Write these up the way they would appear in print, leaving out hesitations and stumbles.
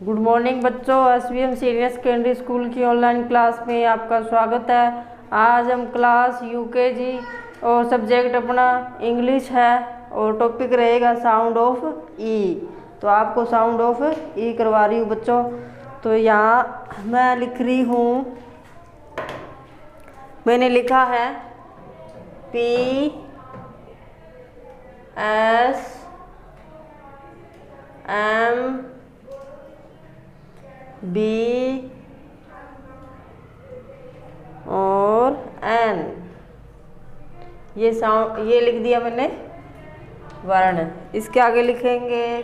Good morning बच्चों। SVM senior secondary school की online class में आपका स्वागत है। आज हम क्लास यूकेजी और सब्जेक्ट अपना इंग्लिश है और टॉपिक रहेगा साउंड ऑफ ई। तो आपको साउंड ऑफ ई करवा रही हूँ बच्चों। तो यहाँ मैं लिख रही हूँ, मैंने लिखा है P S M B और N। ये साउंड, ये लिख दिया मैंने वर्ण। इसके आगे लिखेंगे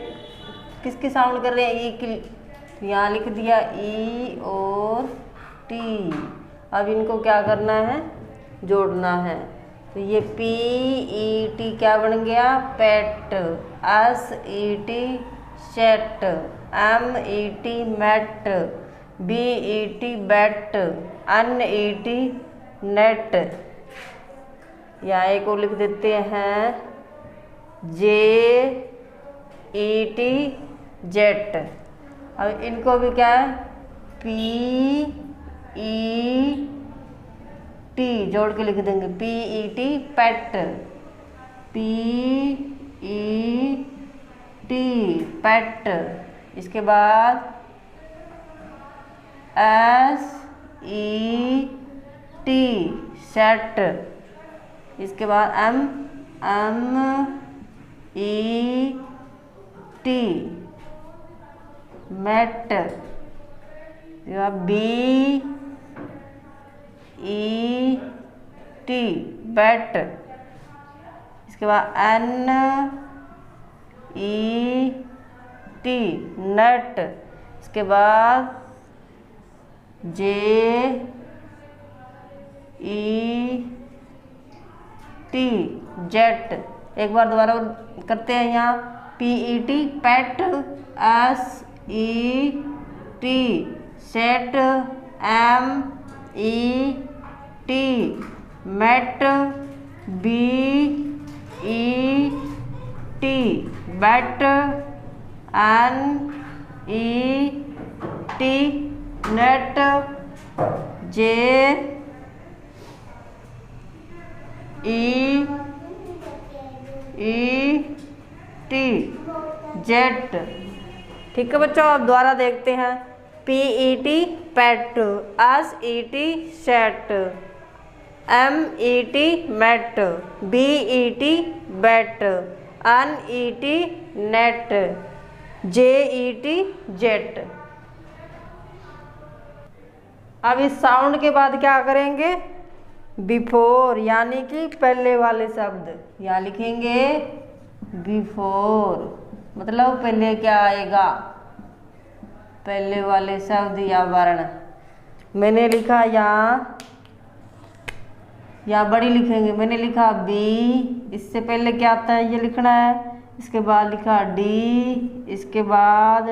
किसकी साउंड कर रहे हैं, ई की। यहाँ लिख दिया ई और टी। अब इनको क्या करना है, जोड़ना है। तो ये पी ई टी क्या बन गया, pet. S E T set. M E T met. B E T bat. N E T net. यहाँ एक और लिख देते हैं जे ई टी जेट। अब इनको भी क्या है, पी ई टी जोड़ के लिख देंगे, P E T pet. P E T pet. इसके बाद एस ई टी सेट। इसके बाद M E T met. B E T bat. इसके बाद एन ई टी नेट। इसके बाद जे ई टी जेट। एक बार दोबारा करते हैं। यहाँ P E T pet. S E T set. M E T met. B E T bat. N E T net. J E T jet. ठीक है बच्चों, अब दोबारा देखते हैं। P E T pet. S E T set. M E T met. B E T bat. N E T net. J E T jet. अब इस sound के बाद क्या करेंगे, बिफोर यानी कि पहले वाले शब्द यहाँ लिखेंगे बिफोर, मतलब पहले क्या आएगा, पहले वाले शब्द या वर्ण। मैंने लिखा यहाँ बड़ी लिखेंगे। मैंने लिखा बी, इससे पहले क्या आता है ये लिखना है। इसके बाद लिखा डी, इसके बाद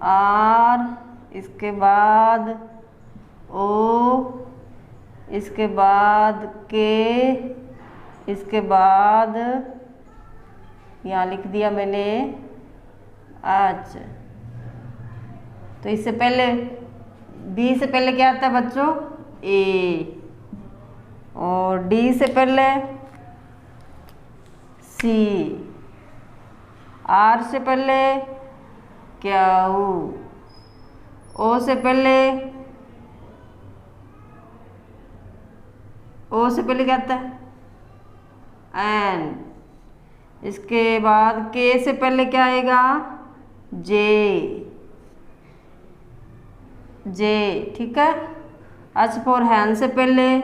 आर, इसके बाद ओ, इसके बाद के, इसके बाद यहाँ लिख दिया मैंने एच। तो इससे पहले बी से पहले क्या आता है बच्चों, ए। और डी से पहले सी। आर से पहले क्यू। ओ से पहले क्या आता है, एन। इसके बाद के से पहले क्या आएगा, जे। ठीक है। एच फॉर हैन से पहले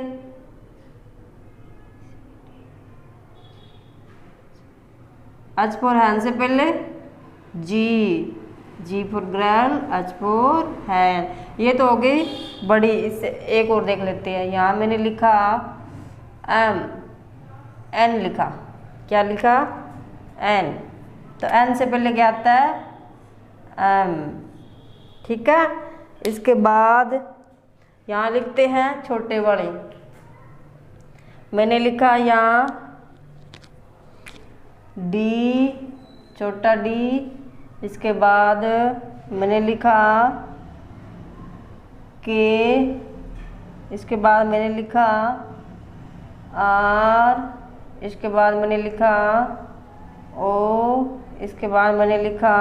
G for girl. H for hen. ये तो हो गई बड़ी। इससे एक और देख लेते हैं। यहाँ मैंने लिखा एन लिखा। क्या लिखा, एन। तो एन से पहले क्या आता है, एम। ठीक है। इसके बाद यहाँ लिखते हैं छोटे बड़े। मैंने लिखा यहाँ डी, छोटा डी, इसके बाद मैंने लिखा के, इसके बाद मैंने लिखा आर, इसके बाद मैंने लिखा ओ, इसके बाद मैंने लिखा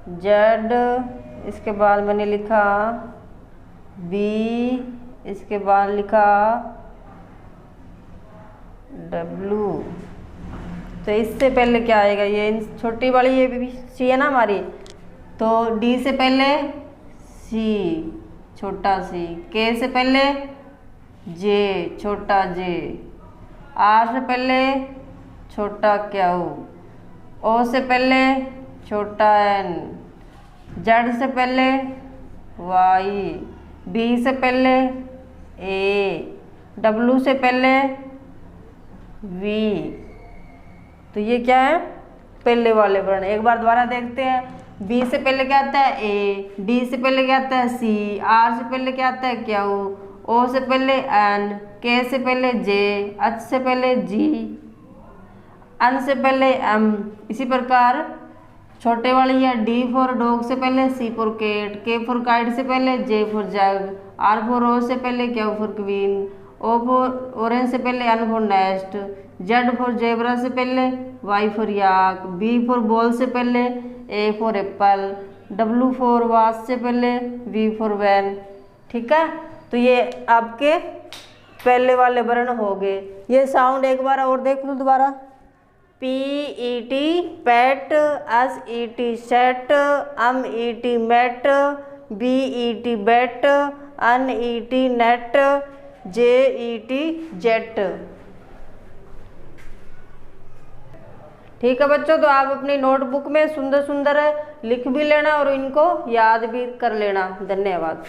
जेड, इसके बाद मैंने लिखा बी, इसके बाद लिखा डब्लू। तो इससे पहले क्या आएगा, ये छोटी वाली ये भी सी है ना हमारी, तो डी से पहले सी छोटा सी, के से पहले जे छोटा जे, आर से पहले छोटा क्यू, ओ से पहले छोटा एन, जेड से पहले वाई, बी से पहले ए, डब्लू से पहले वी। तो ये क्या है, पहले वाले वर्ण। एक बार दोबारा देखते हैं। बी से पहले क्या आता है ए, डी से पहले क्या आता है सी, आर से पहले क्या आता है क्यू, ओ से पहले एन, के से पहले जे, एच से पहले जी, एन से पहले एम। इसी प्रकार छोटे वाली है डी फॉर डॉग से पहले C for cat, K for kite से पहले J for jug, R for rose से पहले Q for queen, O for orange से पहले N for nest, Z for zebra से पहले Y for yak, B for ball से पहले A for apple, W for vase से पहले वी फॉर वैन। ठीक है, तो ये आपके पहले वाले वर्ण हो गए। ये साउंड एक बार और देख लो दोबारा। P E T pat, S E T set, M E T mat, B E T bat, N E T net, J E T jet. ठीक है बच्चों, तो आप अपनी नोटबुक में सुंदर सुंदर लिख भी लेना और इनको याद भी कर लेना। धन्यवाद।